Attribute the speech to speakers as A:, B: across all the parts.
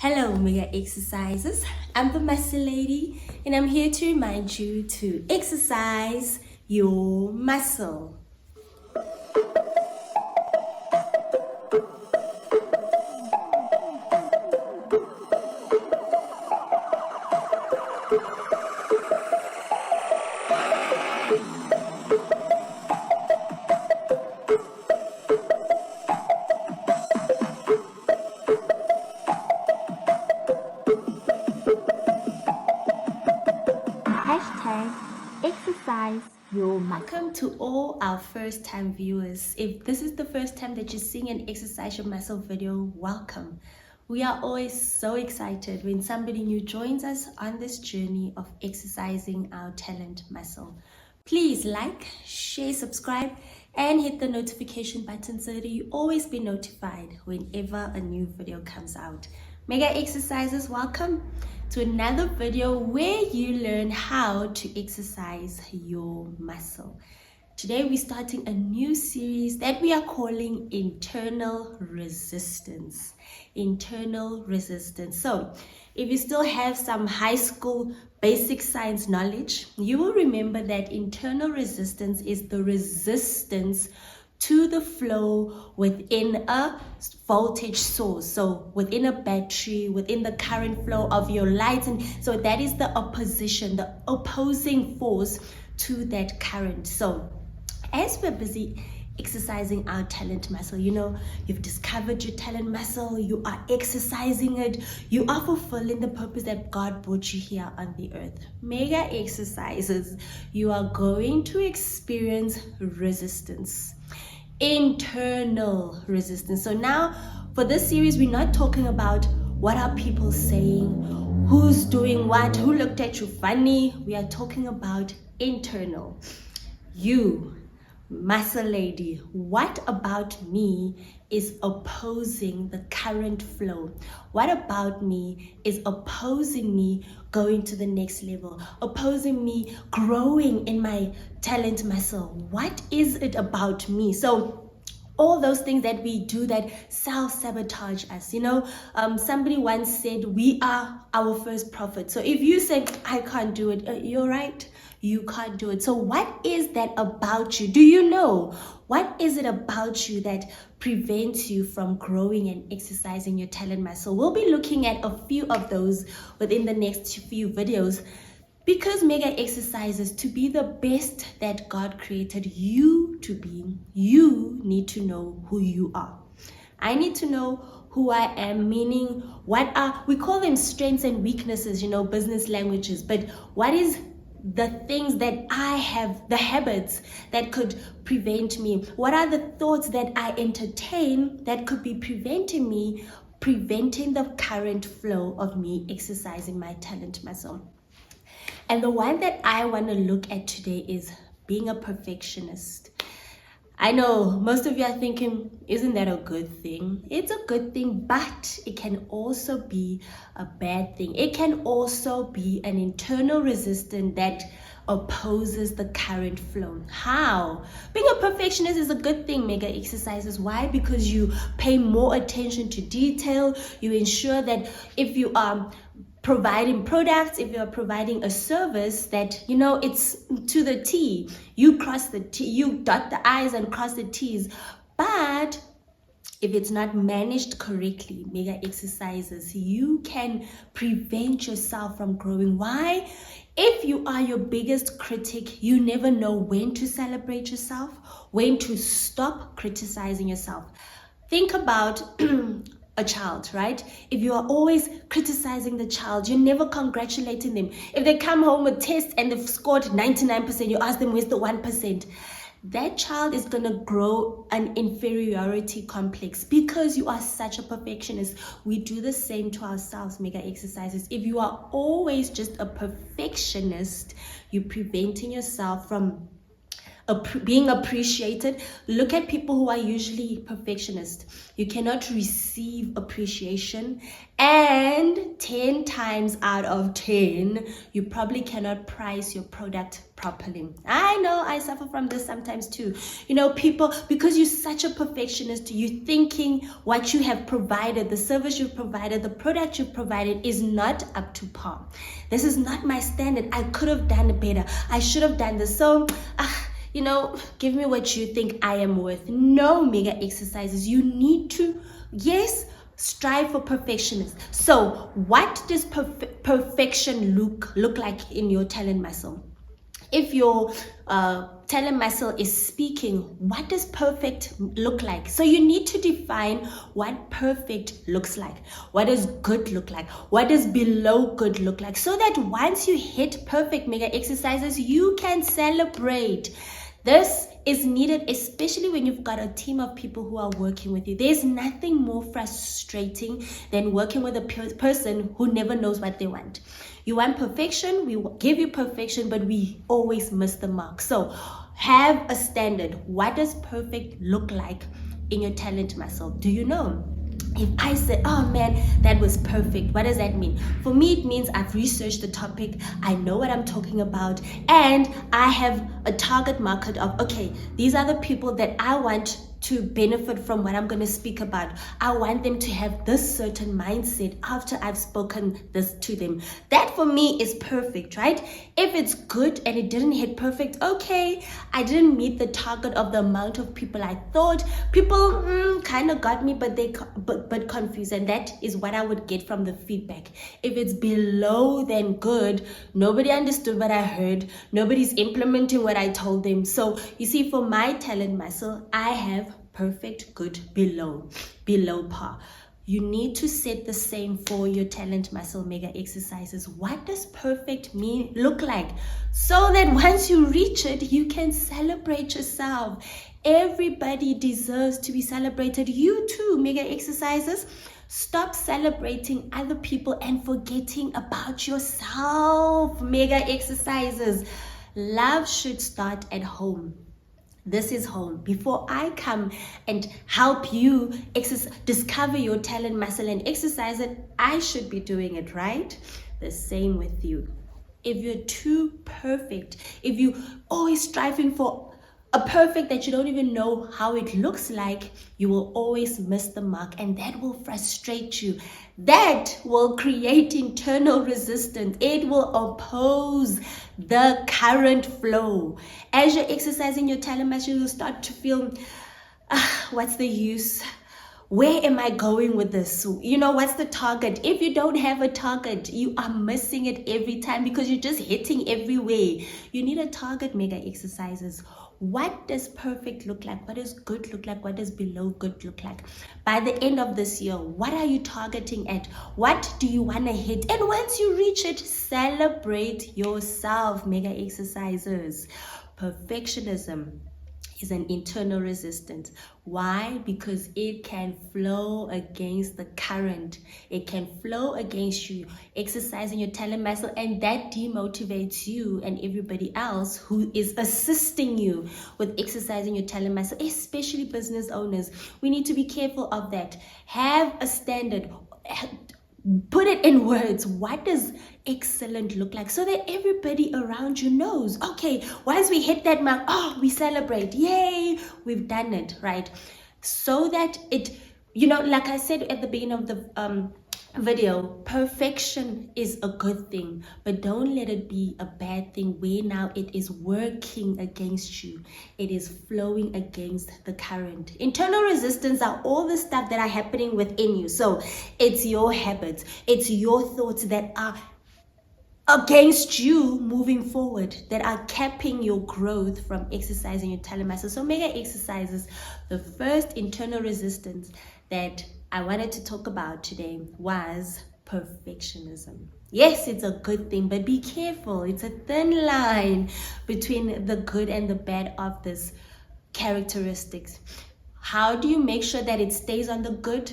A: Hello, Mega Exercises. I'm the Muscle Lady, and I'm here to remind you to exercise your muscle.
B: #ExerciseYourMuscle.
A: Welcome to all our first-time viewers. If this is the first time that you're seeing an Exercise Your Muscle video, welcome. We are always so excited when somebody new joins us on this journey of exercising our talent muscle. Please like, share, subscribe, and hit the notification button so that you always be notified whenever a new video comes out. Mega Exercises, welcome to another video where you learn how to exercise your muscle. Today we're starting a new series that we are calling Internal Resistance. Internal Resistance. So if you still have some high school basic science knowledge, you will remember that internal resistance is the resistance to the flow within a voltage source, so within a battery, within the current flow of your lights, and so that is the opposition, the opposing force to that current. So as we're busy exercising our talent muscle, you've discovered your talent muscle, you are exercising it, you are fulfilling the purpose that God brought you here on the earth. Mega exercises, you are going to experience resistance, internal resistance. So now for this series, we're not talking about what are people saying, who's doing what, who looked at you funny. We are talking about internal. You, muscle lady, what about me is opposing the current flow? What about me is opposing me going to the next level, opposing me growing in my talent muscle? What is it about me? So all those things that we do that self-sabotage us. Somebody once said we are our first prophet. So if you say I can't do it, you're right, you can't do it. So what is that about you? Do you know what is it about you that prevents you from growing and exercising your talent muscle? We'll be looking at a few of those within the next few videos. Because mega exercises, to be the best that God created you to be, you need to know who you are. I need to know who I am, meaning we call them strengths and weaknesses, business languages, but what is the things that I have, the habits that could prevent me? What are the thoughts that I entertain that could be preventing the current flow of me exercising my talent muscle? And the one that I want to look at today is being a perfectionist. I know most of you are thinking, isn't that a good thing? It's a good thing, but it can also be a bad thing. It can also be an internal resistance that opposes the current flow. How? Being a perfectionist is a good thing, mega exercises. Why? Because you pay more attention to detail. You ensure that if you are providing products, if you're providing a service, that it's to the T. You cross the T, you dot the I's and cross the T's. But if it's not managed correctly, mega exercises, you can prevent yourself from growing. Why? If you are your biggest critic, you never know when to celebrate yourself, when to stop criticizing yourself. Think about a child, right? If you are always criticizing the child, you're never congratulating them. If they come home with tests and they've scored 99%, you ask them where's the 1%. That child is going to grow an inferiority complex because you are such a perfectionist. We do the same to ourselves, mega exercises. If you are always just a perfectionist, you're preventing yourself from being appreciated. Look at people who are usually perfectionist. You cannot receive appreciation, and 10 times out of 10 you probably cannot price your product properly. I know I suffer from this sometimes too. You know, people, because you're such a perfectionist, you're thinking what you have provided, the service you've provided, the product you've provided is not up to par. This is not my standard. I could have done it better. I should have done this. So you know, give me what you think I am worth. No, mega exercises. You need to, yes, strive for perfectionism. So what does perfection look like in your talent muscle? If your talent muscle is speaking, what does perfect look like? So you need to define what perfect looks like. What does good look like? What does below good look like? So that once you hit perfect mega exercises, you can celebrate. This is needed, especially when you've got a team of people who are working with you. There's nothing more frustrating than working with a person who never knows what they want. You want perfection, we give you perfection, but we always miss the mark. So have a standard. What does perfect look like in your talent muscle? Do you know? If I say, oh man, that was perfect, what does that mean? For me, it means I've researched the topic, I know what I'm talking about, and I have a target market of, okay, these are the people that I want to benefit from what I'm going to speak about. I want them to have this certain mindset after I've spoken this to them. That for me is perfect, right? If it's good and it didn't hit perfect, okay, I didn't meet the target of the amount of people I thought. People kind of got me, but confused, and that is what I would get from the feedback. If it's below than good, nobody understood what I heard, nobody's implementing what I told them. So you see, for my talent muscle, I have perfect, good, below par. You need to set the same for your talent muscle mega exercises. What does perfect look like? So that once you reach it, you can celebrate yourself. Everybody deserves to be celebrated. You too, mega exercises. Stop celebrating other people and forgetting about yourself, mega exercises. Love should start at home. This is home. Before I come and help you discover your talent muscle and exercise it, I should be doing it, right? The same with you. If you're too perfect, if you always striving for a perfect that you don't even know how it looks like, you will always miss the mark, and that will frustrate you. That will create internal resistance. It will oppose the current flow. As you're exercising your talent muscle, you'll start to feel, what's the use? Where am I going with this? You know, what's the target? If you don't have a target, you are missing it every time because you're just hitting everywhere. You need a target, mega exercises. What does perfect look like? What does good look like? What does below good look like? By the end of this year, what are you targeting at? What do you want to hit? And once you reach it, celebrate yourself, mega exercises. Perfectionism is an internal resistance. Why? Because it can flow against the current. It can flow against you, exercising your talent muscle, and that demotivates you and everybody else who is assisting you with exercising your talent muscle, especially business owners. We need to be careful of that. Have a standard. Put it in words. What does excellent look like, so that everybody around you knows, okay, once we hit that mark, oh, we celebrate, yay, we've done it, right? So that it, you know, like I said at the beginning of the video, perfection is a good thing, but don't let it be a bad thing where now it is working against you. It is flowing against the current. Internal resistance are all the stuff that are happening within you. So it's your habits, it's your thoughts that are against you moving forward, that are capping your growth from exercising your talent muscle. So mega exercises, the first internal resistance that I wanted to talk about today was perfectionism. Yes, it's a good thing, but be careful. It's a thin line between the good and the bad of this characteristics. How do you make sure that it stays on the good?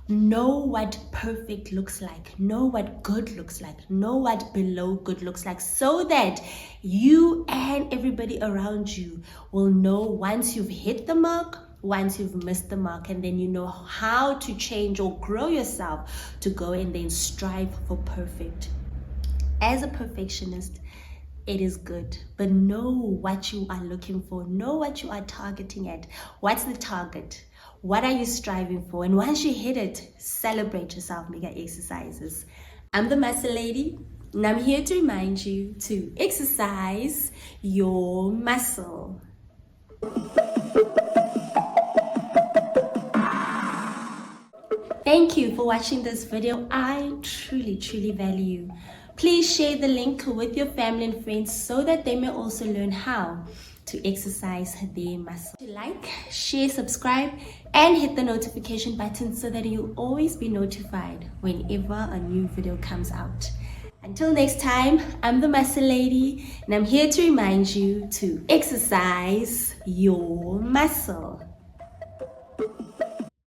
A: Know what perfect looks like. Know what good looks like. Know what below good looks like, so that you and everybody around you will know once you've hit the mark, once you've missed the mark, and then you know how to change or grow yourself to go and then strive for perfect. As a perfectionist, it is good, but know what you are looking for. Know what you are targeting at. What's the target? What are you striving for? And once you hit it, celebrate yourself, mega exercises. I'm the Muscle Lady, and I'm here to remind you to exercise your muscle. Thank you for watching this video. I truly value. Please share the link with your family and friends so that they may also learn how to exercise their muscle. Like, share, subscribe, and hit the notification button so that you'll always be notified whenever a new video comes out. Until next time, I'm the Muscle Lady, and I'm here to remind you to exercise your muscle.